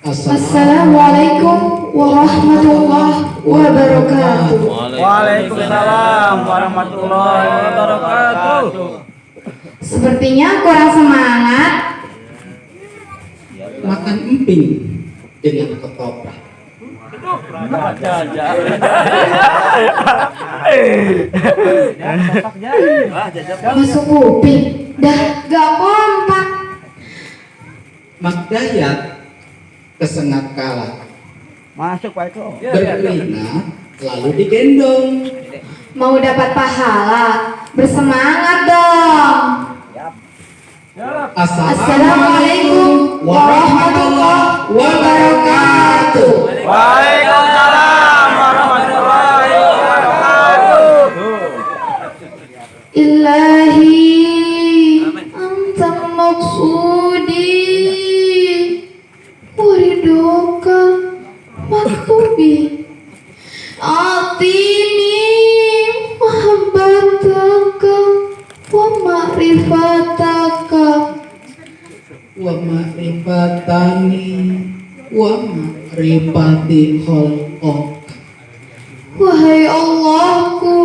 Assalamualaikum warahmatullahi wabarakatuh. Waalaikumsalam warahmatullahi wabarakatuh. Sepertinya kurang semangat. Makan emping dengan ketoprak. Masuk kuping, dah gak kompak. Mak Dayat kesengat kalah. Masuk Pak Eko. Berkeringat lalu digendong. Mau dapat pahala, bersemangat dong. Assalamualaikum warahmatullahi wabarakatuh. Waalaikumsalam warahmatullahi wabarakatuh. Ilahi anta maksudi waridoka maktubi atini mahabbataka wa ma'rifataka Wa ma'rifatani wa ma'rifati khalqak. wahai Allahku,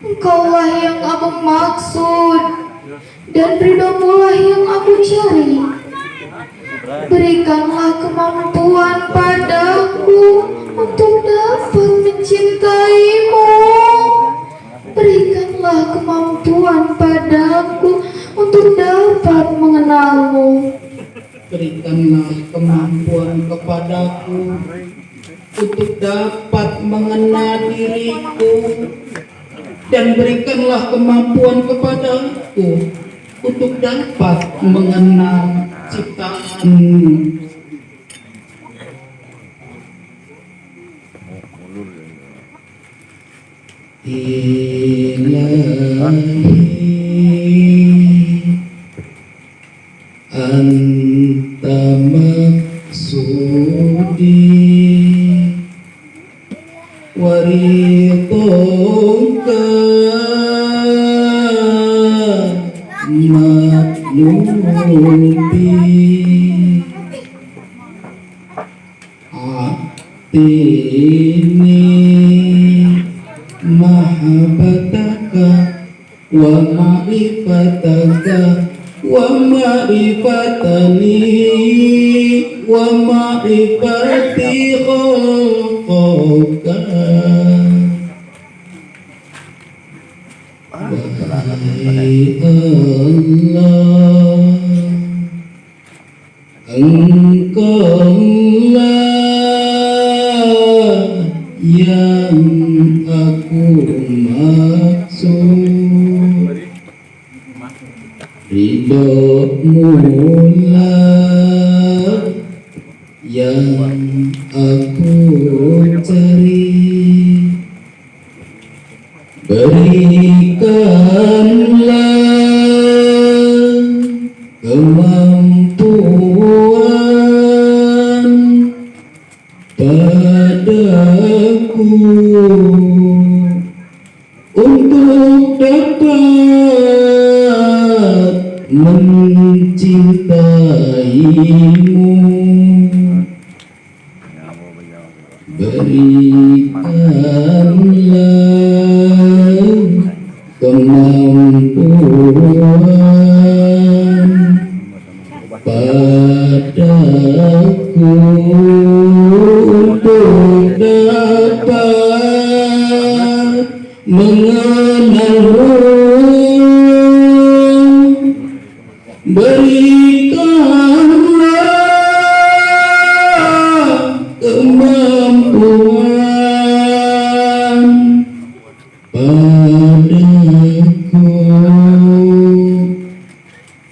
Engkaulah yang aku maksud dan ridhomu-lah yang aku cari. Berikanlah kemampuan padaku untuk dapat mencintaimu. Berikanlah kemampuan padaku untuk dapat mengenalmu. Berikanlah kemampuan kepadaku untuk dapat mengenal diriku, dan berikanlah kemampuan kepadaku untuk dapat mengenal ciptaanmu. Ilahi anta maksudi waridhoka matlubi atini mahabbataka wa ma'rifataka wa ma'rifatani wa ma'rifati khalqaka. Wahai Allah, Engkaulah yang aku maksud. Ridhomu-lah yang aku cari. Berikanlah kemampuan padaku untuk dapat mencintaimu. Berikanlah kemampuan padaku untuk dapat mengenalmu. Berikanlah kemampuan padaku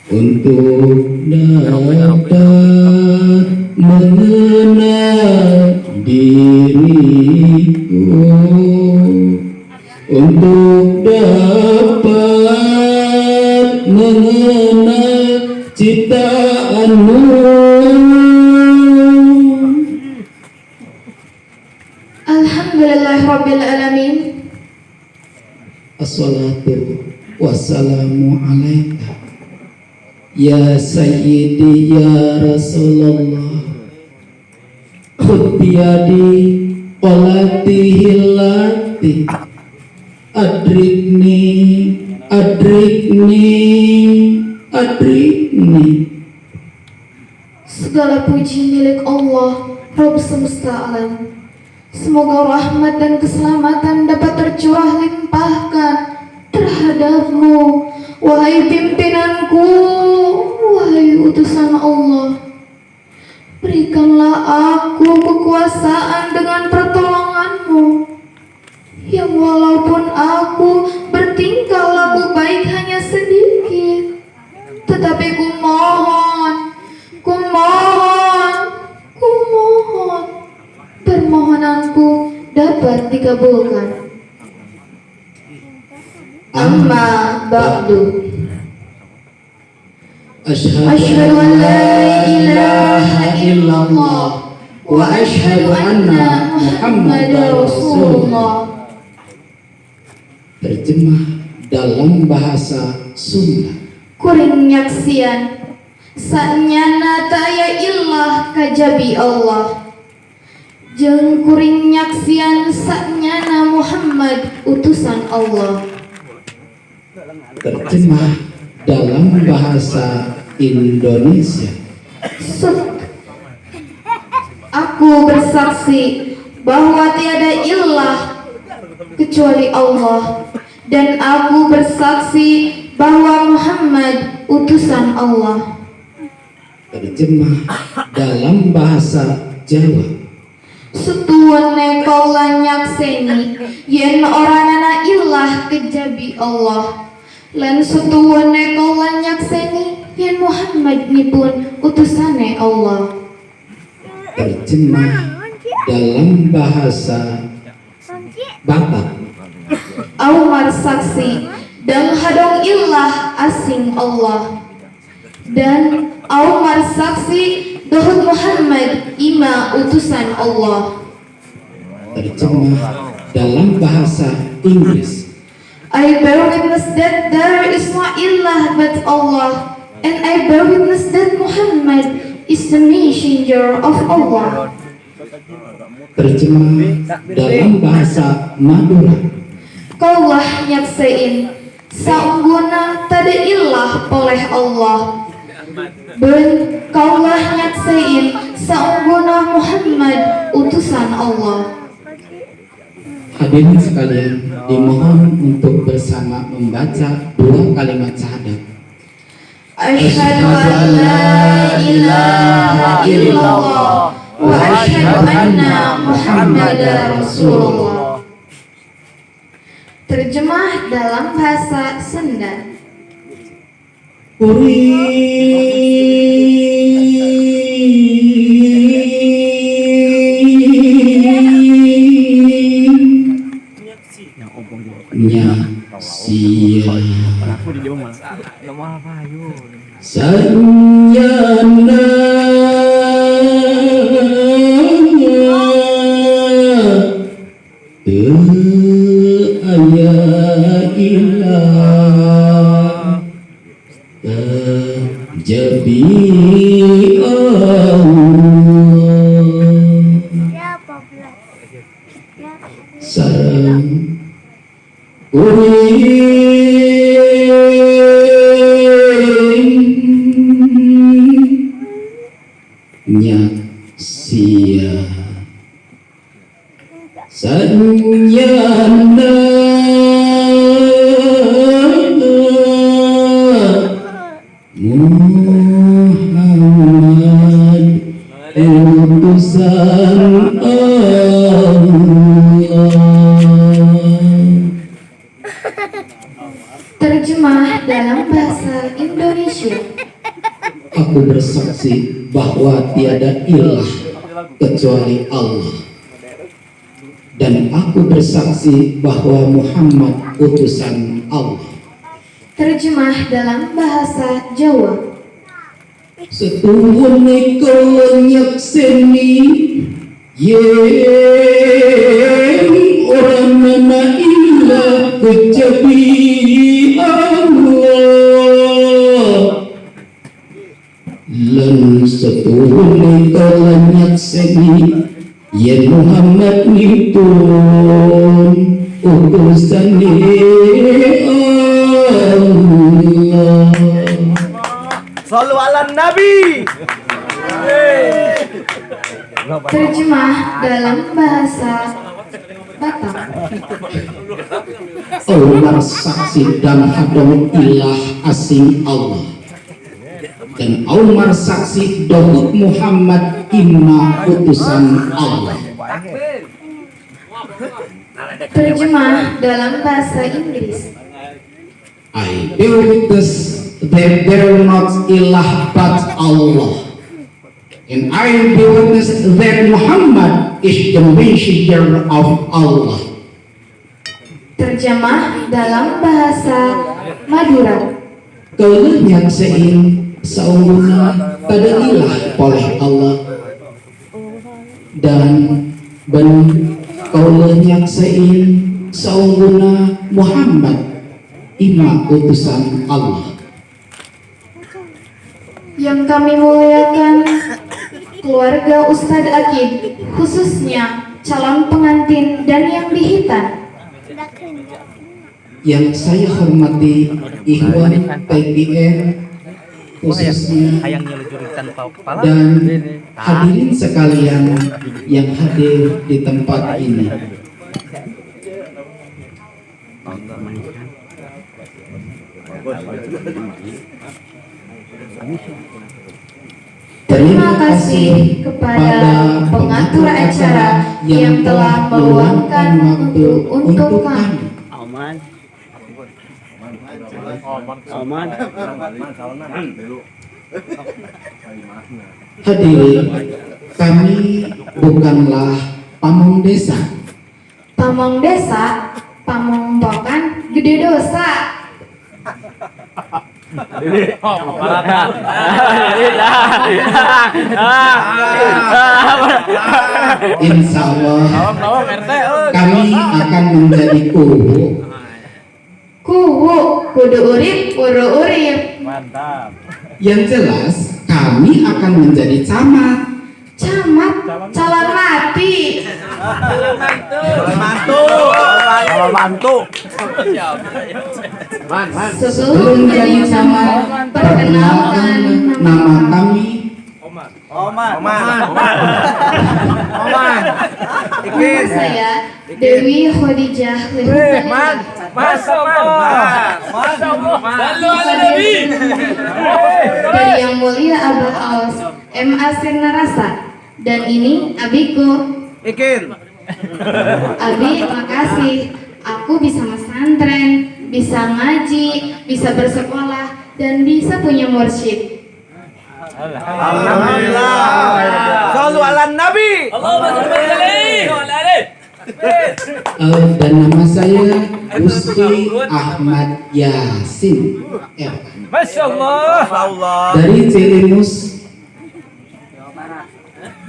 untuk dapat mengenal diriku, untuk dapat mengenal ciptaanmu. Alhamdulillahirabbil alamin. Assalatu wassalamu alaika ya sayyidi ya Rasulullah khud biyadi qolati hilati adrikni adrikni adrikni. Segala puji milik Allah, Rabb semesta alam. Semoga rahmat dan keselamatan dapat tercurah limpahkan terhadapmu, wahai pimpinanku, wahai utusan Allah. Berikanlah aku kekuasaan dengan pertolonganmu, yang walaupun aku bertingkah laku baik hanya sedikit, tetapi kumohon permohonanku dapat dikabulkan. Amma ba'du. Asyhadu an la ilaha illallah wa asyhadu anna Muhammadar Rasulullah. Terjemah dalam bahasa Sunda. Kuring nyaksian sanyana taya illah kajabi Allah, jeung kuring nyaksian sanyana Muhammad utusan Allah. Terjemah dalam bahasa Indonesia. Aku bersaksi bahwa tiada ilah kecuali Allah, dan aku bersaksi bahwa Muhammad utusan Allah. Terjemah dalam bahasa Jawa. Setuane kaula nyakseni yen orangana ilah kejabi Allah, lan setuane kaula nyakseni yen Muhammad nipun utusane Allah. Terjemah dalam bahasa Batak. Aumar saksi dan hadong ilah asing Allah, dan Aumar saksi bahwa Muhammad ima utusan Allah. Terjemah dalam bahasa Inggris. I bear witness that there is no ilah but Allah, and I bear witness that Muhammad is the messenger of Allah. Terjemah dalam bahasa Madura. Kaulah nyaksein saungguna tada ilah oleh Allah, ben kaulah nyaksein saungguna Muhammad utusan Allah. Hadirin sekalian, dimohon untuk bersama membaca dua kalimat syahadat. Asyhadu an la ilaha illallah wa asyhadu anna Muhammadar Rasulullah. Terjemah dalam bahasa Sunda. Sanyana aya ilah jabi sarang sia sanyana Muhammad utusan Allah. Terjemah dalam bahasa Indonesia. Aku bersaksi bahwa tiada ilah kecuali Allah, dan aku bersaksi bahwa Muhammad utusan Allah. Terjemah dalam bahasa Jawa. Setuhune kula nyakseni yen orang mana ilah kejabi Allah, lan setuhune kula nyakseni meskipun utusannya Allah. Sallu ala Nabi. Terjemah dalam bahasa Batak. Umar saksi dan hadam ilah asing Allah, dan Umar saksi Daud Muhammad imam utusan Allah. Terjemah dalam bahasa Inggris. I bear witness that there is not ilah but Allah, and I bear witness that Muhammad is the messenger of Allah. Terjemah dalam bahasa Madura. Kaulah nyaksain saungguna pada ilah oleh Allah, dan ben kaulah nyaksain saungguna Muhammad imam utusan Allah. Yang kami muliakan keluarga Ustadz Akid, khususnya calon pengantin dan yang dihitan. Yang saya hormati Ikhwan PGN khususnya, dan hadirin sekalian yang hadir di tempat ini. Terima kasih kepada pengatur acara yang telah meluangkan waktu untuk kami. Aman. Hadirin, kami bukanlah pamong desa. Pamong desa, pamongpokan gede dosa. Insya Allah kami akan menjadi kubu. Kuwu, kudu urip, uru urip. Mantap. Yang jelas kami akan menjadi camat. Camat, calon mati. Mantu. Sebelum jadi camat, perkenalkan Nama kami Oman. nama saya Dewi Khadijah Lehman. Dari Yang Mulia Abah Aos MA Sirnarasa, dan ini abiku. Abi, makasih. Aku bisa mesantren, bisa ngaji, bisa bersekolah, dan bisa punya mursyid. Alhamdulillah. Sallu ala Nabi. dan nama saya Gusti Ahmad Yasin Masya Allah. dari Cilimus.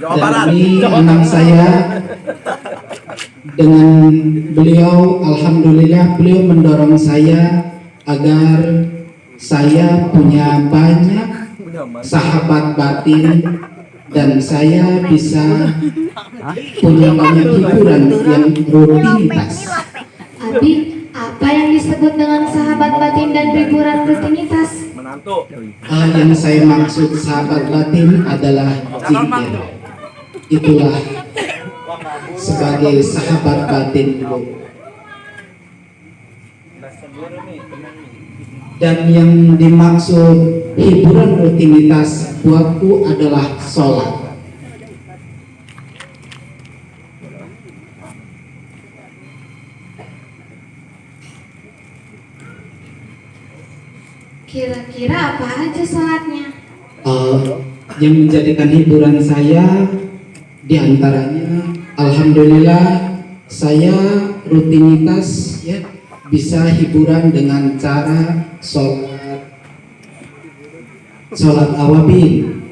Dan ini anak saya, dengan beliau alhamdulillah beliau mendorong saya agar saya punya banyak sahabat batin dan saya bisa punya banyak hiburan yang rutinitas. Abi, apa yang disebut dengan sahabat batin dan hiburan rutinitas? Yang saya maksud sahabat batin adalah zikir. Itulah sebagai sahabat batin. Dan yang dimaksud hiburan rutinitas buatku adalah sholat. Kira-kira apa aja sholatnya? Yang menjadikan hiburan saya diantaranya, alhamdulillah saya rutinitas ya bisa hiburan dengan cara sholat awabin.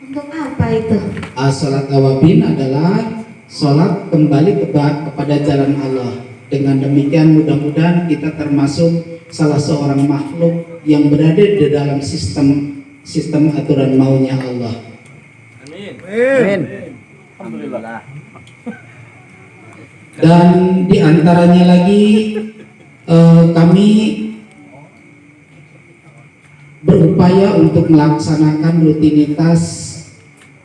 Untuk apa itu? Sholat awabin adalah sholat kembali kepada jalan Allah. Dengan demikian mudah-mudahan kita termasuk salah seorang makhluk yang berada di dalam sistem aturan maunya Allah. Amin. Alhamdulillah. Dan di antaranya lagi kami berupaya untuk melaksanakan rutinitas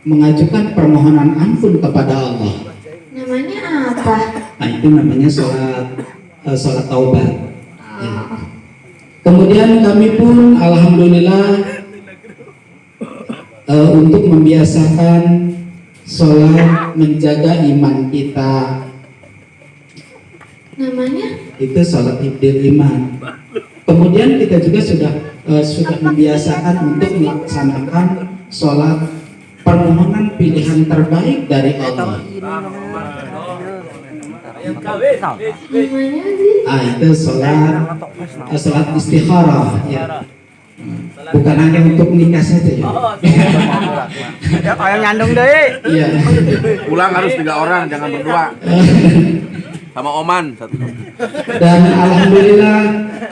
mengajukan permohonan ampun kepada Allah. Namanya apa? Nah, itu namanya sholat taubat. Ya. Kemudian kami pun alhamdulillah untuk membiasakan sholat menjaga iman kita. Namanya? Itu sholat hifdzil iman. Kemudian kita juga sudah membiasakan untuk melaksanakan sholat permohonan pilihan terbaik dari Allah. Namanya sih? Itu sholat istikharah ya. Bukan hanya untuk nikah saja ya. Yang nyandung deh. Iya. Pulang harus 3 orang, jangan berdua. Sama Oman satu. Dan alhamdulillah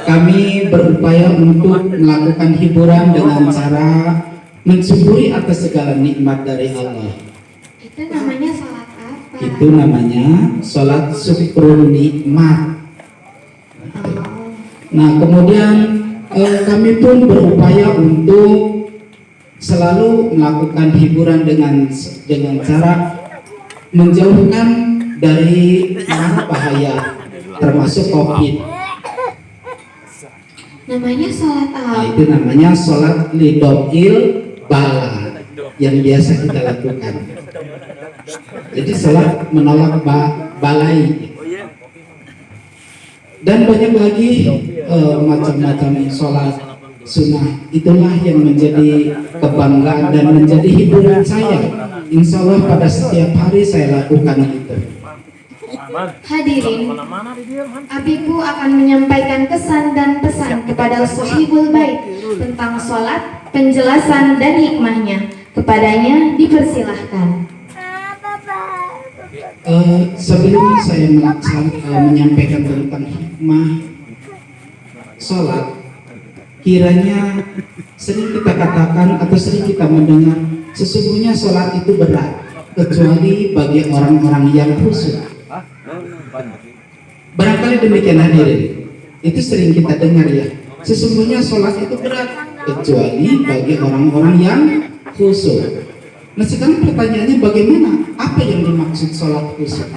kami berupaya untuk melakukan hiburan dengan cara mensyukuri atas segala nikmat dari Allah. Itu namanya sholat apa? Itu namanya sholat syukur nikmat. Nah, kemudian kami pun berupaya untuk selalu melakukan hiburan dengan cara menjauhkan dari mara bahaya termasuk COVID. Namanya sholat Nah, apa? itu namanya sholat lidofil bala yang biasa kita lakukan. Jadi sholat menolak balai. Dan banyak lagi macam-macam sholat sunnah. Itulah yang menjadi kebanggaan dan menjadi hiburan saya. Insya Allah pada setiap hari saya lakukan itu. Hadirin, Abiku akan menyampaikan kesan dan pesan kepada Sohibul Bait tentang sholat, penjelasan dan hikmahnya. Kepadanya dipersilahkan. Sebelum saya menyampaikan tentang hikmah sholat, kiranya sering kita katakan atau sering kita mendengar sesungguhnya sholat itu berat kecuali bagi orang-orang yang khusyuk. Barangkali demikian hadirin, itu sering kita dengar ya. Sesungguhnya sholat itu berat kecuali bagi orang-orang yang khusyuk. Nah, sekarang pertanyaannya bagaimana? Apa yang dimaksud sholat khusyuk?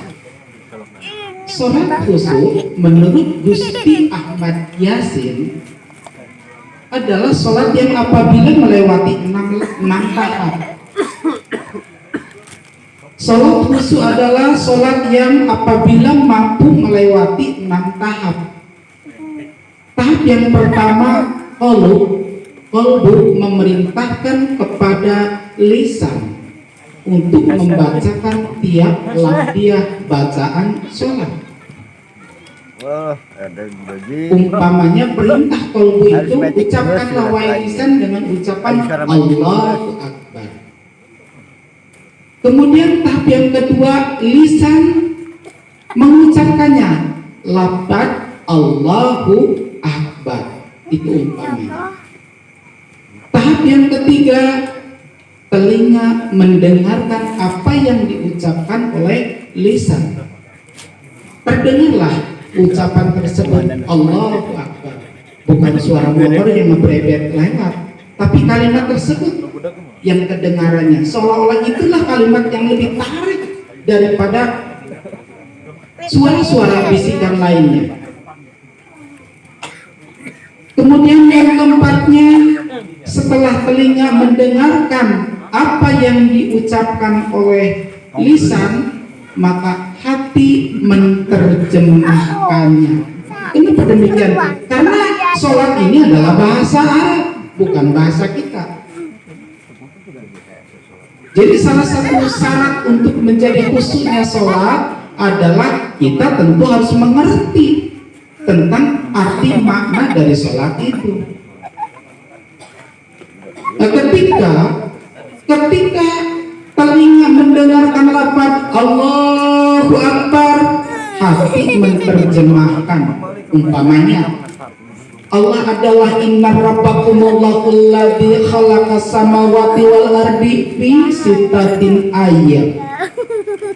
Sholat khusyuk menurut Gusti Ahmad Yasin adalah sholat yang apabila melewati 6 tahap. Sholat khusyuk adalah sholat yang apabila mampu melewati 6 tahap. Tahap yang pertama, qalbu memerintahkan kepada lisan untuk membacakan tiap lafziah bacaan sholat. Umpamanya perintah qalbu itu ucapkanlah wahai lisan dengan ucapan Allahu Akbar. Kemudian tahap yang kedua, lisan mengucapkannya lafaz Allahu Akbar. Itu umpamanya. Tahap yang ketiga, telinga mendengarkan apa yang diucapkan oleh lisan. Terdengarlah ucapan tersebut Allahu Akbar. Bukan suara motor yang ngebrebet lewat, tapi kalimat tersebut yang kedengarannya seolah-olah itulah kalimat yang lebih tarik daripada suara-suara bisikan lainnya. Kemudian yang keempatnya, setelah telinga mendengarkan apa yang diucapkan oleh lisan, maka hati menerjemahkannya. Kenapa demikian? Karena sholat ini adalah bahasa Arab, bukan bahasa kita. Jadi salah satu syarat untuk menjadi khusyuknya sholat adalah kita tentu harus mengerti tentang arti makna dari sholat itu. Nah, ketika telinga mendengarkan lafaz Allahu Akbar, hati menerjemahkan. Umpamanya Allah adalah inna rabbakumullahu alladzi khalaqas samawati wal ardi fi sittatin ayyam.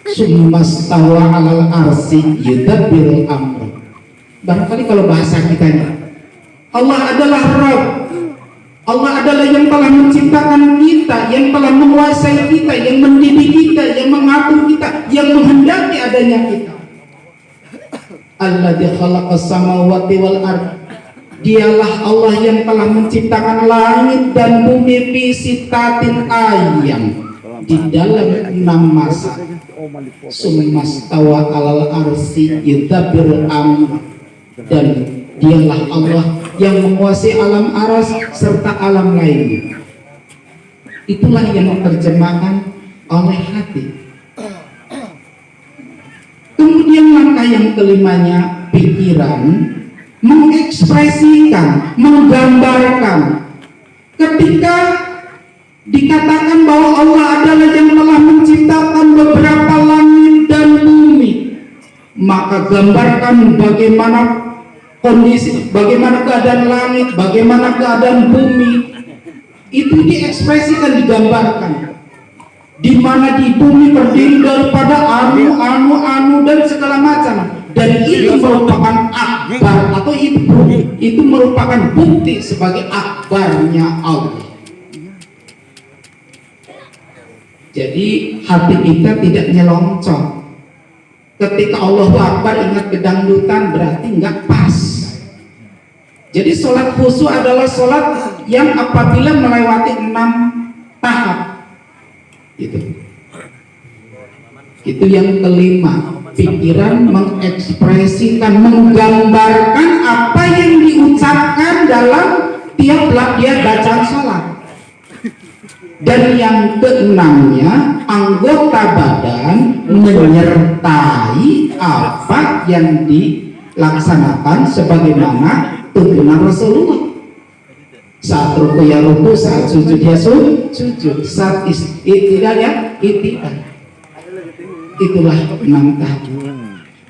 summastawa 'alal arsy yudabbirul amr. Barangkali kalau bahasa kitanya, Allah adalah Rabb, Allah adalah yang telah menciptakan kita, yang telah menguasai kita, yang mendidik kita, yang mengatur kita, yang menghendaki adanya kita. Alladzi khalaqas samawati wal ard. Dialah Allah yang telah menciptakan langit dan bumi fi sittatin ayyam, di dalam 6 masa. Summastawa 'alal arsy yudabbirul amr. Dan dialah Allah yang menguasai alam aras serta alam lainnya. Itulah yang diterjemahkan oleh hati. Kemudian langkah yang kelimanya, pikiran, mengekspresikan, menggambarkan. Ketika dikatakan bahwa Allah adalah yang telah menciptakan beberapa langit dan bumi, maka gambarkan bagaimana kondisi, bagaimana keadaan langit, bagaimana keadaan bumi. Itu diekspresikan, digambarkan. Di mana di bumi terdiri daripada anu dan segala macam. Dan itu merupakan akbar, atau itu merupakan bukti sebagai akbarnya Allah. Jadi hati kita tidak nyeloncoh. Ketika Allahu Akbar ingat kedangdutan, berarti nggak pas. Jadi sholat khusyuk adalah sholat yang apabila melewati 6 tahap. Itu yang kelima, pikiran mengekspresikan, menggambarkan apa yang diucapkan dalam tiap dia bacaan sholat. Dan yang keenamnya, anggota badan menyertai apa yang dilaksanakan sebagaimana tuntunan Rasulullah. Saat ruku ya ruku, saat sujud ya sujud, saat iktidal ya iktidal. Itulah 6 tahap.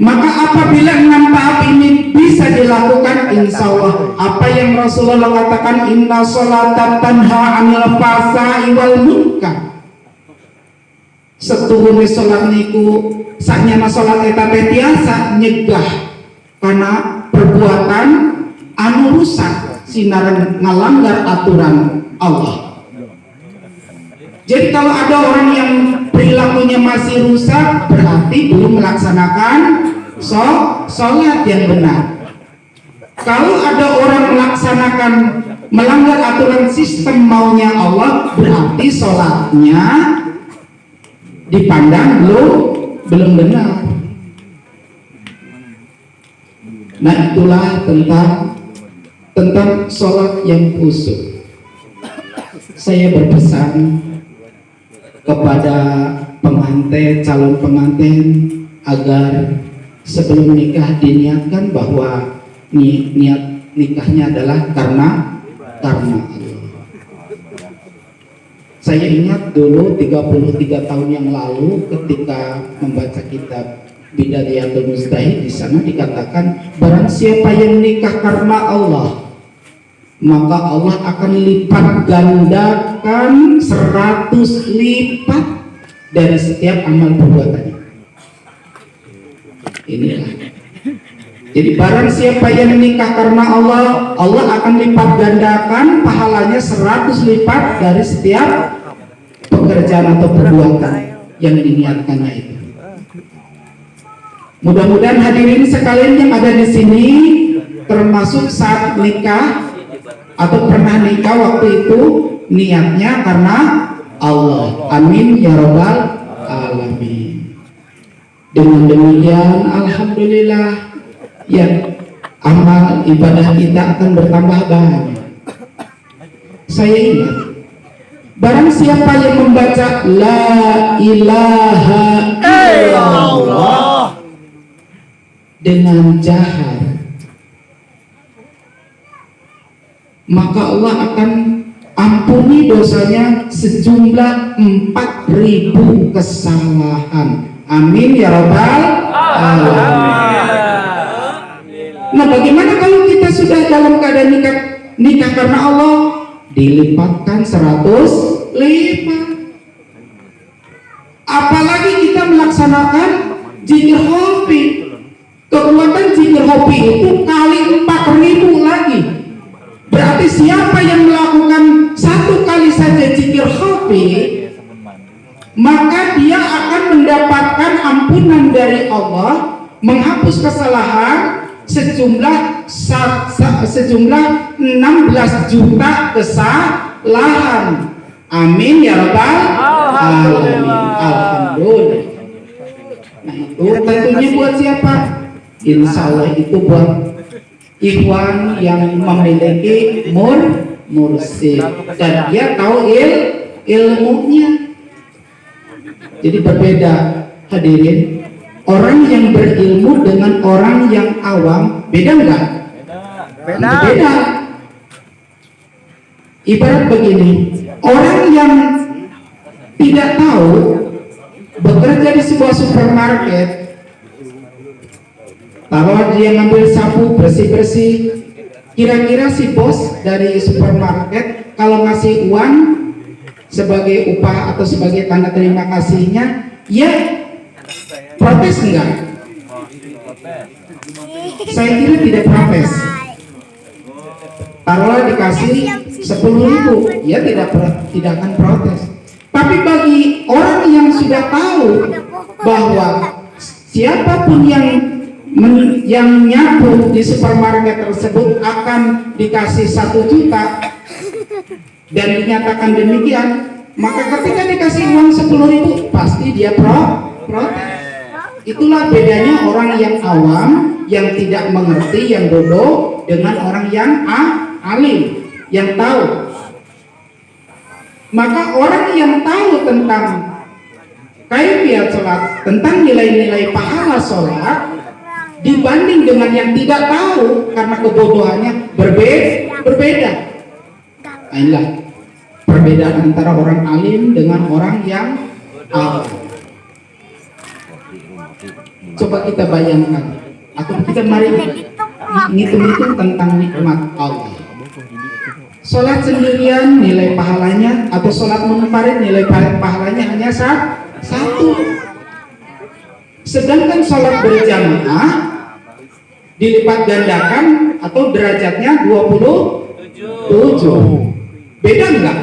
Maka apabila 6 tahap ini bisa dilakukan, insya Allah apa yang Rasulullah katakan, inna sholata tanha 'anil fahsya'i wal munkar. Setuhune sholat niku saknyana sholat eta teh tiasa nyegah karena perbuatan anu rusak, sinaran ngalanggar aturan Allah. Jadi kalau ada orang yang perilakunya masih rusak, berarti belum melaksanakan sholat yang benar. Kalau ada orang melaksanakan, melanggar aturan sistem maunya Allah, berarti sholatnya dipandang belum benar. Nah, itulah tentang sholat yang khusyuk. Saya berpesan kepada pengantin, calon pengantin, agar sebelum nikah diniatkan bahwa niat nikahnya adalah karena Allah. Saya ingat dulu 33 tahun yang lalu ketika membaca kitab Bidayatul Mujtahid, di sana dikatakan barang siapa yang nikah karena Allah, maka Allah akan lipat gandakan 100 lipat dari setiap amal perbuatannya. Inilah. Jadi barang siapa yang nikah karena Allah, Allah akan lipat gandakan pahalanya 100 lipat dari setiap pekerjaan atau perbuatan yang diniatkannya itu. Mudah-mudahan hadirin sekalian yang ada di sini, termasuk saat nikah atau pernah nikah waktu itu niatnya karena Allah. Amin ya rabbal alamin. Dengan demikian alhamdulillah ya, amal ibadah kita akan bertambah banyak. Saya ingat, barang siapa yang membaca la ilaha illallah dengan jahar, maka Allah akan ampuni dosanya sejumlah 4.000 kesalahan. Amin ya rabbal alamin. Nah, bagaimana kalau kita sudah dalam keadaan nikah karena Allah? Dilipatkan 100 lipat. Apalagi kita melaksanakan zikir hobi. Kekuatan zikir hobi itu kali 4.000 lagi. Berarti siapa yang melakukan satu kali saja zikir hobi, maka dia akan mendapatkan ampunan dari Allah, menghapus kesalahan sejumlah 16 juta kesalahan. Amin ya rabbal alamin. Alhamdulillah. Nah itu tentunya buat siapa? Insya Allah itu buat ikhwan yang memiliki mursyid dan dia tahu ilmunya. Jadi berbeda hadirin, orang yang berilmu dengan orang yang awam beda enggak? Beda. Ibarat begini, orang yang tidak tahu bekerja di sebuah supermarket, taruh dia ngambil sapu bersih-bersih, kira-kira si bos dari supermarket kalau ngasih uang sebagai upah atau sebagai tanda terima kasihnya, ya protes enggak? Saya kira tidak protes. Taruhlah dikasih 10.000, ya tidak akan protes. Tapi bagi orang yang sudah tahu bahwa siapapun yang nyapu di supermarket tersebut akan dikasih 1 juta dan dinyatakan demikian, maka ketika dikasih uang 10.000 pasti dia protes. Itulah bedanya orang yang awam, yang tidak mengerti, yang bodoh, dengan orang yang alim, yang tahu. Maka orang yang tahu tentang kaifiyat sholat, tentang nilai-nilai pahala sholat, dibanding dengan yang tidak tahu karena kebodohannya berbeda. Nah, inilah perbedaan antara orang alim dengan orang yang awam. Coba kita bayangkan, atau kita mari ngitung-ngitung tentang nikmat Allah. Sholat sendirian nilai pahalanya, atau sholat munfarid nilai pahalanya hanya satu. Sedangkan sholat berjamaah dilipat gandakan atau derajatnya 27. Beda enggak?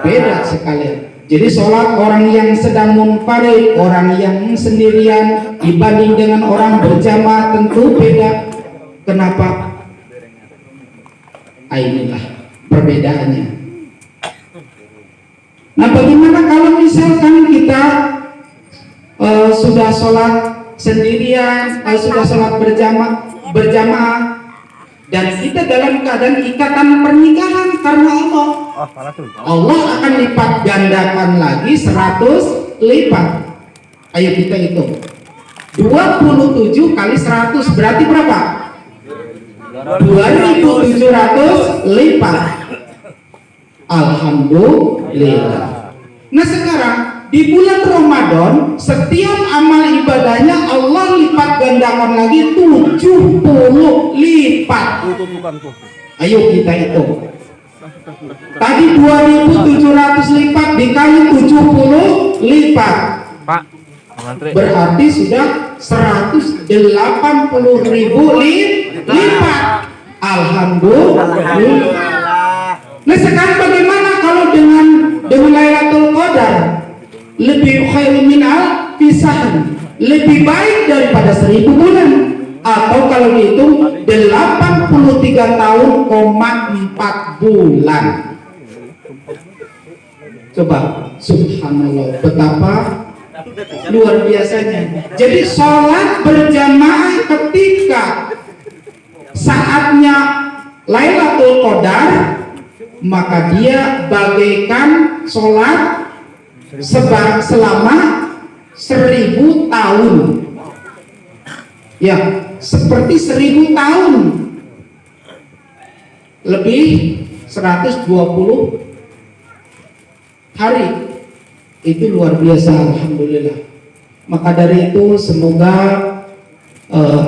Beda sekalian. Jadi sholat orang yang sedang munfarid, orang yang sendirian dibanding dengan orang berjamaah tentu beda. Kenapa? Inilah perbedaannya. Nah, bagaimana kalau misalkan kita sudah sholat sendirian, sudah sholat berjamaah, dan kita dalam keadaan ikatan pernikahan karena Allah. Allah akan lipat gandakan lagi 100 lipat. Ayo kita hitung. 27 kali 100 berarti berapa? 2.700 lipat. Alhamdulillah. Nah sekarang di bulan Ramadan setiap amal ibadahnya Allah lipat gandakan lagi 70 lipat. Ayo kita hitung. Tadi 2.700 lipat dikali 70 lipat. Pak, berarti sudah 180.000 lipat. Alhamdulillah. Nah sekarang bagaimana kalau dengan Lailatul Qadar? Lebih khairun min alfi syahr, lebih baik daripada 1000 bulan, atau kalau dihitung 83 tahun, 4 bulan. Coba, subhanallah, betapa luar biasanya. Jadi sholat berjamaah ketika saatnya Lailatul Qadar, maka dia bagaikan sholat selama 1000 tahun. Ya, seperti 1000 tahun. Lebih 120 hari. Itu luar biasa, alhamdulillah. Maka dari itu semoga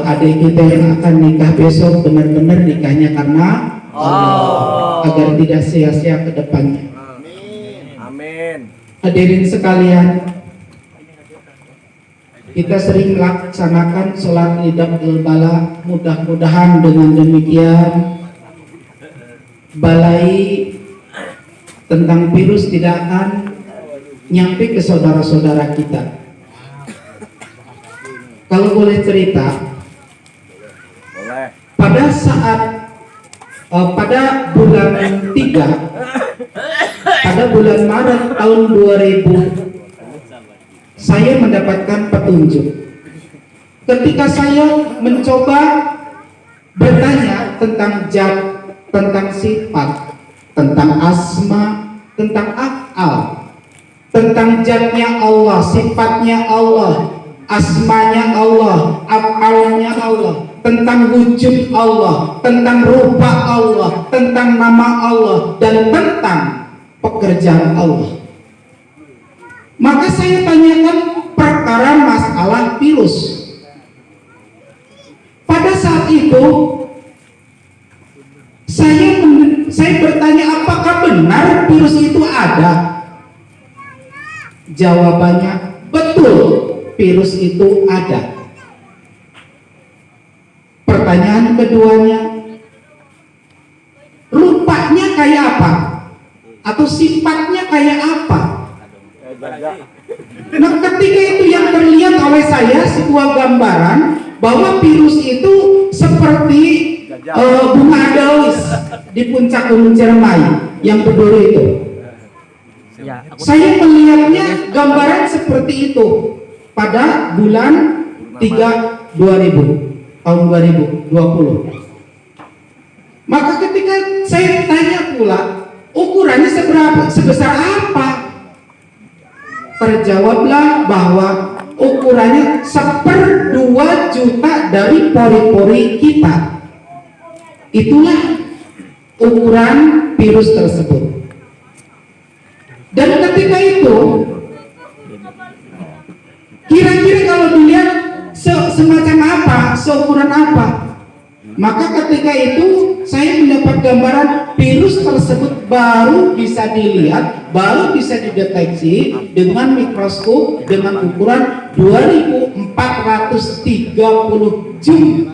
adik kita yang akan nikah besok benar-benar nikahnya karena Allah, agar tidak sia-sia ke depannya. Amin. Hadirin sekalian, kita sering melaksanakan sholat lidak bala. Mudah-mudahan dengan demikian balai tentang virus tidak akan nyampe ke saudara-saudara kita. Kalau boleh cerita, pada saat pada bulan 3, pada bulan Maret tahun 2000, saya mendapatkan petunjuk. Ketika saya mencoba bertanya tentang zat, tentang sifat, tentang asma, tentang af'al, tentang zatnya Allah, sifatnya Allah, asmanya Allah, af'alnya Allah, tentang wujud Allah, tentang rupa Allah, tentang nama Allah, dan tentang pekerjaan Allah. Maka saya tanyakan perkara masalah virus. Pada saat itu saya bertanya, apakah benar virus itu ada? Jawabannya betul, virus itu ada. Pertanyaan keduanya, rupanya kayak apa? Atau sifatnya kayak apa? Nah, ketika itu yang terlihat oleh saya sebuah gambaran bahwa virus itu seperti bunga daus di puncak Gunung Ciremai yang berduri itu. Saya melihatnya gambaran seperti itu pada bulan 3 2000 tahun 2020. Maka ketika saya tanya pula, ukurannya sebesar apa? Terjawablah bahwa ukurannya 1/2 juta dari pori-pori kita. Itulah ukuran virus tersebut. Dan ketika itu, kira-kira kalau dilihat semacam apa, seukuran apa, maka ketika itu saya mendapat gambaran virus tersebut baru bisa dilihat, baru bisa dideteksi dengan mikroskop dengan ukuran 2430 zoom.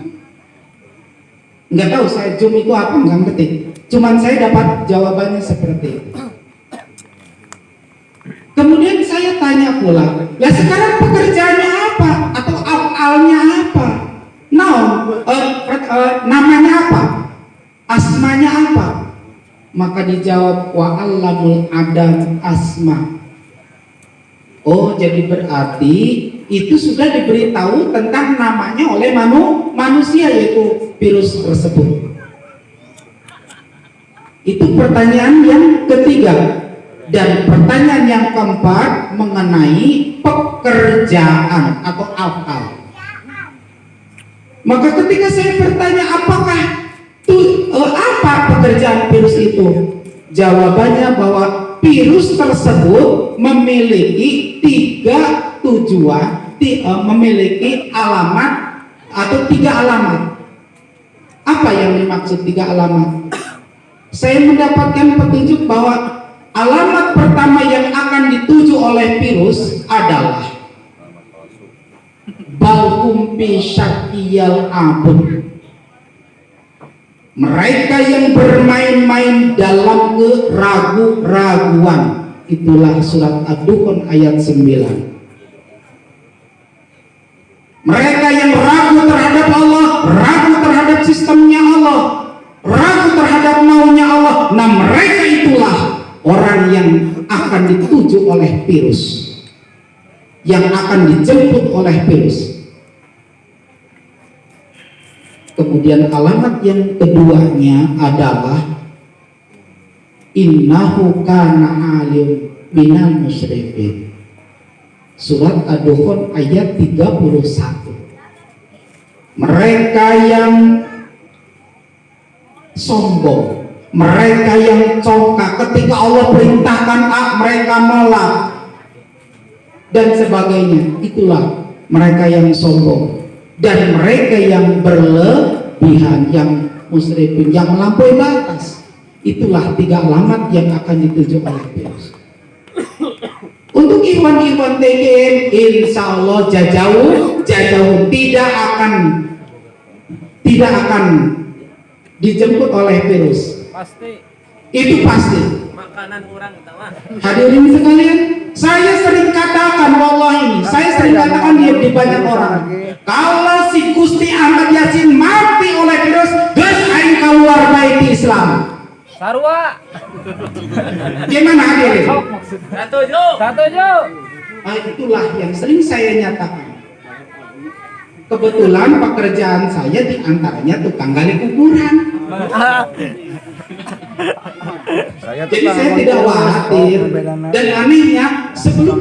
Nggak tahu saya zoom itu apa, nggak ngerti. Cuman saya dapat jawabannya seperti itu. Kemudian saya tanya pula, lah sekarang pekerjaannya apa atau afalnya apa? Namanya apa? Asmanya apa? Maka dijawab wa allamul adam asma. Oh, jadi berarti itu sudah diberitahu tentang namanya oleh manusia, yaitu virus tersebut. Itu pertanyaan yang ketiga. Dan pertanyaan yang keempat mengenai pekerjaan atau afal. Maka ketika saya bertanya apa pekerjaan virus itu, jawabannya bahwa virus tersebut memiliki 3 tujuan, memiliki alamat atau 3 alamat. Apa yang dimaksud 3 alamat? Saya mendapatkan petunjuk bahwa alamat pertama yang akan dituju oleh virus adalah balhum fi syakiyal abun. Mereka yang bermain-main dalam keraguan-raguan. Itulah surat Ad-Dukhan ayat 9. Mereka yang ragu terhadap Allah, ragu terhadap sistemnya Allah, ragu terhadap maunya Allah. Nah, mereka itulah orang yang akan dituju oleh virus, yang akan dijemput oleh virus. Kemudian alamat yang keduanya adalah innahu kana alim minal musyrifin. Surat Ad-Dukhan ayat 31. Mereka yang sombong, mereka yang congkak, ketika Allah perintahkan A mereka nolak dan sebagainya. Itulah mereka yang sombong dan mereka yang berlebihan, yang musyrifin, yang melampaui batas. Itulah 3 alamat yang akan dituju oleh virus. Untuk ikhwan-ikhwan TGM, insya Allah jauh tidak akan dijemput oleh virus. Pasti. Itu pasti. Makanan orang utama. Hadirin sekalian, saya sering katakan, wallahi, saya sering katakan di banyak orang, kalau si Gusti Ahmad Yasin mati oleh virus, geus aing keluar baik di Islam. Sarua. Gimana hadirin? Satu jo. Itulah yang sering saya nyatakan. Kebetulan pekerjaan saya diantaranya tukang gali kuburan. Jadi saya tidak khawatir. Dan anehnya sebelum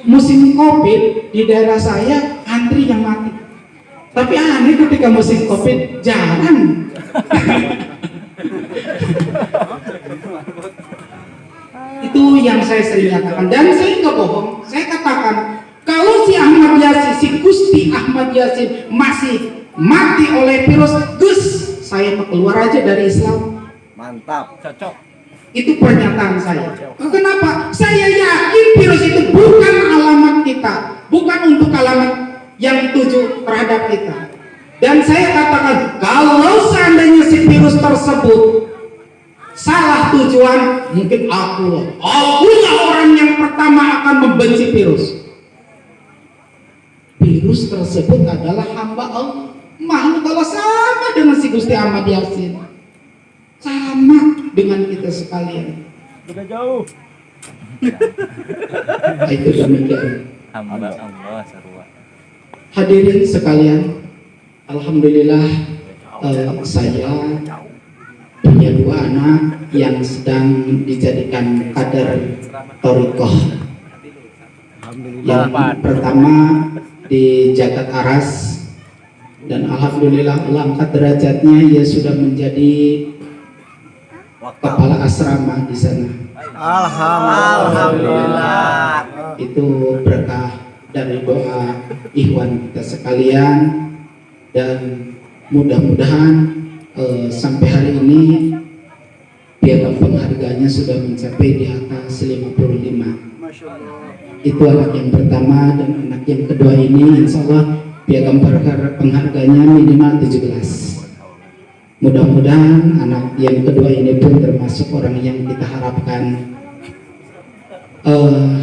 musim COVID di daerah saya antri yang mati. Tapi aneh ketika musim COVID jarang. Itu yang saya sering katakan, dan saya nggak bohong. Saya katakan kalau si Ahmad Yasin, si Gusti Ahmad Yasin masih mati oleh virus, Gus, saya mau keluar aja dari Islam. Mantap, cocok. Itu pernyataan saya. Kenapa? Saya yakin virus itu bukan alamat kita, bukan untuk alamat yang dituju terhadap kita. Dan saya katakan, kalau seandainya si virus tersebut salah tujuan, mungkin akulah orang yang pertama akan membenci virus. Virus tersebut adalah hamba Allah, makhluk Allah, sama dengan si Gusti Ahmad Yasin, sama dengan kita sekalian. Udah jauh. Itu demikian. Hamba Allah sarua. Hadirin sekalian, alhamdulillah saya punya 2 anak yang sedang dijadikan kader Thariqah. Yang pertama di Jagat Aras, dan alhamdulillah Allah angkat derajatnya, ia sudah menjadi kepala asrama di sana. Alhamdulillah. Itu berkah dari doa ikhwan kita sekalian, dan mudah-mudahan sampai hari ini piagam penghargaannya sudah mencapai di atas 55. Itu anak yang pertama, dan anak yang kedua ini insya Allah piagam penghargaannya minimal 17. Mudah-mudahan anak yang kedua ini pun termasuk orang yang kita harapkan.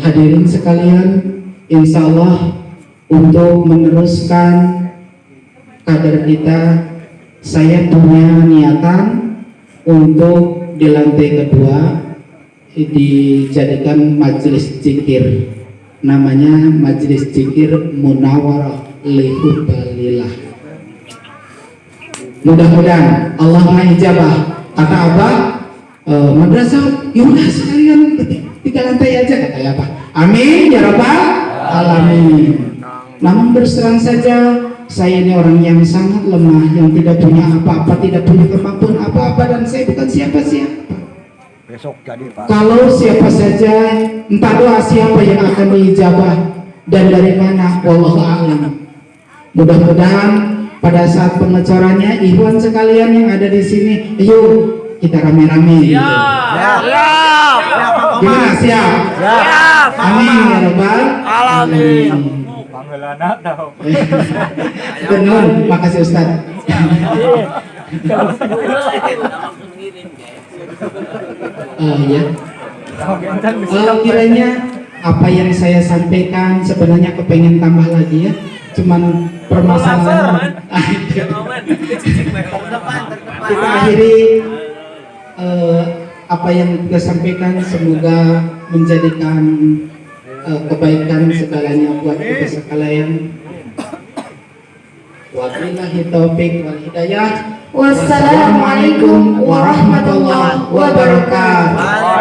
Hadirin sekalian, insya Allah untuk meneruskan kader kita, saya punya niatan untuk di lantai kedua dijadikan majelis zikir, namanya majelis zikir Munawarah Lihubbalillah. Mudah-mudahan Allah mengijabah. Kata Abah, madrasah yaudah sekalian 3 lantai aja, kata Abah. Amin ya rabbal alamin. Namun berserang saja, saya ini orang yang sangat lemah, yang tidak punya apa-apa, tidak punya kemampuan apa-apa, dan saya bukan siapa-siapa. Besok jadi Pak. Kalau siapa saja, entah doa siapa yang akan diijabah dan dari mana, wallahu a'lam. Mudah-mudahan pada saat pengecorannya, ikhwan sekalian yang ada di sini, ayo kita rame-rame. Gimana, siap? Amin ya rabbal alamin. Panggilan tahu. Benar, makasih Ustaz. Ya. Kiranya apa yang saya sampaikan sebenarnya kepengen tambah lagi ya, cuman permasalahan. Kita akhiri apa yang kita sampaikan, semoga menjadikan kebaikan segalanya buat kita sekalian. Wabillahi taufik wal hidayah. Wassalamualaikum warahmatullahi wabarakatuh.